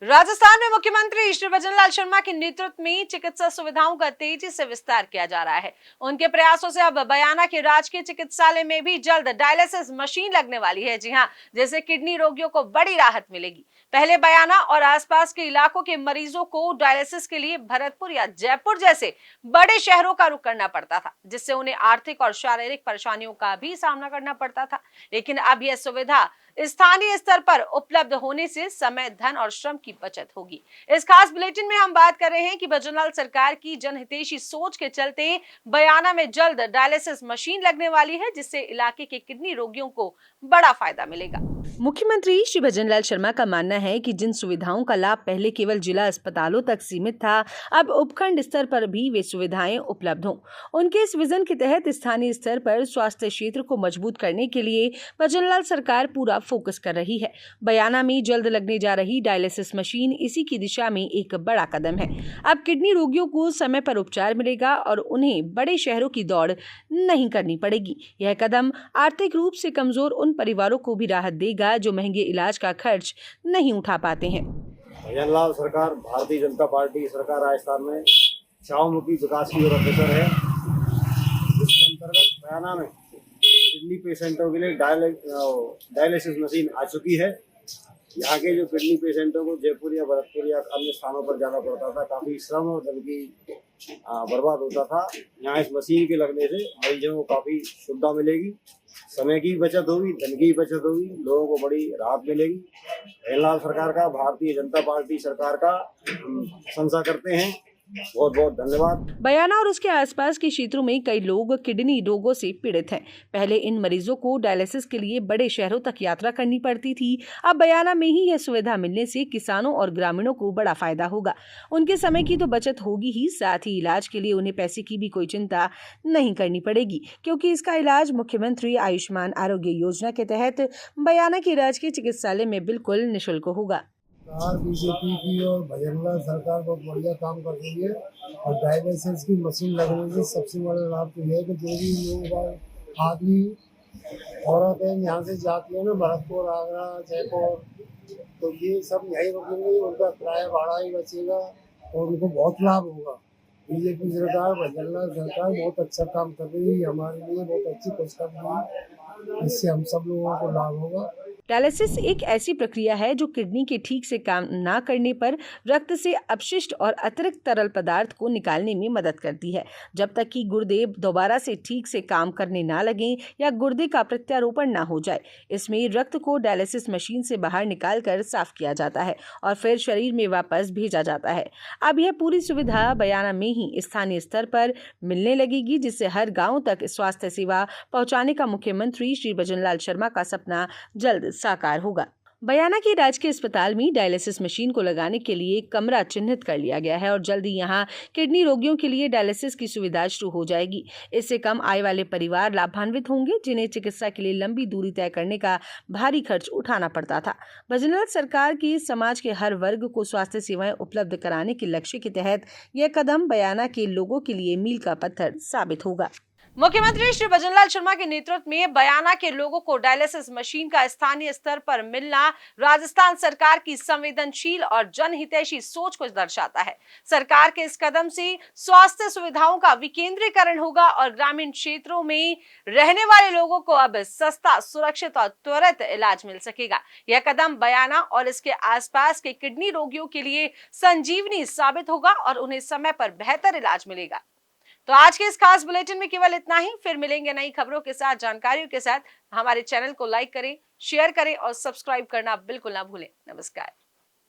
राजस्थान में मुख्यमंत्री श्री भजनलाल शर्मा के नेतृत्व में चिकित्सा सुविधाओं का तेजी से विस्तार किया जा रहा है। उनके प्रयासों से अब बयाना के राजकीय चिकित्सालय में भी जल्द डायलिसिस मशीन लगने वाली है। जी हां, जैसे किडनी रोगियों को बड़ी राहत मिलेगी। पहले बयाना और आसपास के इलाकों के मरीजों को डायलिसिस के लिए भरतपुर या जयपुर जैसे बड़े शहरों का रुख करना पड़ता था, जिससे उन्हें आर्थिक और शारीरिक परेशानियों का भी सामना करना पड़ता था। लेकिन अब यह सुविधा स्थानीय स्तर पर उपलब्ध होने से समय, धन और श्रम की बचत होगी। इस खास बुलेटिन में हम बात कर रहे हैं कि भजनलाल सरकार की जनहितैषी सोच के चलते बयाना में जल्द डायलिसिस मशीन लगने वाली है, जिससे इलाके के किडनी रोगियों को बड़ा फायदा मिलेगा। मुख्यमंत्री श्री भजनलाल शर्मा का मानना है कि जिन सुविधाओं का लाभ पहले केवल जिला अस्पतालों तक सीमित था, अब उपखंड स्तर पर भी वे सुविधाएं उपलब्ध हों। उनके इस विजन के तहत स्थानीय स्तर पर स्वास्थ्य क्षेत्र को मजबूत करने के लिए भजनलाल सरकार पूरा फोकस कर रही है। बयाना में जल्द लगने जा रही डायलिसिस मशीन इसी की दिशा में एक बड़ा कदम है। अब किडनी रोगियों को समय पर उपचार मिलेगा और उन्हें बड़े शहरों की दौड़ नहीं करनी पड़ेगी। यह कदम आर्थिक रूप से कमजोर उन परिवारों को भी राहत देगा जो महंगे इलाज का खर्च नहीं उठा पाते हैं। भजनलाल सरकार भारतीय जनता पार्टी सरकार राजस्थान में छावमुखी विकास की ओर अग्रसर है, जिसके अंतर्गत बयाना में किडनी पेशेंटों के लिए डायलिसिस मशीन आ चुकी है। यहाँ के जो किडनी पेशेंटों को जयपुर या भरतपुर या अन्य स्थानों पर जाना पड़ता था, काफ़ी श्रम और धन की बर्बाद होता था। यहाँ इस मशीन के लगने से मरीजों को काफ़ी सुविधा मिलेगी, समय की बचत होगी, धन की बचत होगी, लोगों को बड़ी राहत मिलेगी। भजनलाल सरकार का, भारतीय जनता पार्टी सरकार का प्रशंसा करते हैं। बहुत बहुत धन्यवाद। बयाना और उसके आसपास के क्षेत्रों में कई लोग किडनी रोगों से पीड़ित हैं। पहले इन मरीजों को डायलिसिस के लिए बड़े शहरों तक यात्रा करनी पड़ती थी। अब बयाना में ही यह सुविधा मिलने से किसानों और ग्रामीणों को बड़ा फायदा होगा। उनके समय की तो बचत होगी ही, साथ ही इलाज के लिए उन्हें पैसे की भी कोई चिंता नहीं करनी पड़ेगी, क्योंकि इसका इलाज मुख्यमंत्री आयुष्मान आरोग्य योजना के तहत बयाना के राजकीय चिकित्सालय में बिल्कुल निःशुल्क होगा। सरकार बीजेपी की और भजनलाल सरकार बहुत बढ़िया काम कर रही है और डायलिसिस की मशीन लगने से सबसे बड़ा लाभ तो यह है कि जो भी लोग आदमी औरतें यहाँ से जाती है ना, भरतपुर, आगरा, जयपुर, तो ये सब यहीं रुकेंगे, उनका किराया भाड़ा ही बचेगा और उनको बहुत लाभ होगा। बीजेपी सरकार, भजनलाल सरकार बहुत अच्छा काम कर रही है, हमारे लिए बहुत अच्छी खुशखबरी है, इससे हम सब लोगों को लाभ होगा। डायलिसिस एक ऐसी प्रक्रिया है जो किडनी के ठीक से काम ना करने पर रक्त से अपशिष्ट और अतिरिक्त तरल पदार्थ को निकालने में मदद करती है, जब तक कि गुर्दे दोबारा से ठीक से काम करने ना लगें या गुर्दे का प्रत्यारोपण ना हो जाए। इसमें रक्त को डायलिसिस मशीन से बाहर निकालकर साफ किया जाता है और फिर शरीर में वापस भेजा जाता है। अब यह पूरी सुविधा बयाना में ही स्थानीय स्तर पर मिलने लगेगी, जिससे हर गाँव तक स्वास्थ्य सेवा पहुँचाने का मुख्यमंत्री श्री भजनलाल शर्मा का सपना जल्द साकार होगा। बयाना के राजकीय अस्पताल में डायलिसिस मशीन को लगाने के लिए कमरा चिन्हित कर लिया गया है और जल्द ही यहाँ किडनी रोगियों के लिए डायलिसिस की सुविधा शुरू हो जाएगी। इससे कम आय वाले परिवार लाभान्वित होंगे, जिन्हें चिकित्सा के लिए लंबी दूरी तय करने का भारी खर्च उठाना पड़ता था। भजनलाल सरकार की समाज के हर वर्ग को स्वास्थ्य सेवाएं उपलब्ध कराने के लक्ष्य के तहत यह कदम बयाना के लोगों के लिए मील का पत्थर साबित होगा। मुख्यमंत्री श्री भजनलाल शर्मा के नेतृत्व में बयाना के लोगों को डायलिसिस मशीन का स्थानीय स्तर पर मिलना राजस्थान सरकार की संवेदनशील और जनहितैषी सोच को दर्शाता है। सरकार के इस कदम से स्वास्थ्य सुविधाओं का विकेंद्रीकरण होगा और ग्रामीण क्षेत्रों में रहने वाले लोगों को अब सस्ता, सुरक्षित और त्वरित इलाज मिल सकेगा। यह कदम बयाना और इसके आसपास के किडनी रोगियों के लिए संजीवनी साबित होगा और उन्हें समय पर बेहतर इलाज मिलेगा। तो आज के इस खास बुलेटिन में केवल इतना ही। फिर मिलेंगे नई खबरों के साथ, जानकारियों के साथ। हमारे चैनल को लाइक करें, शेयर करें और सब्सक्राइब करना बिल्कुल ना भूलें। नमस्कार।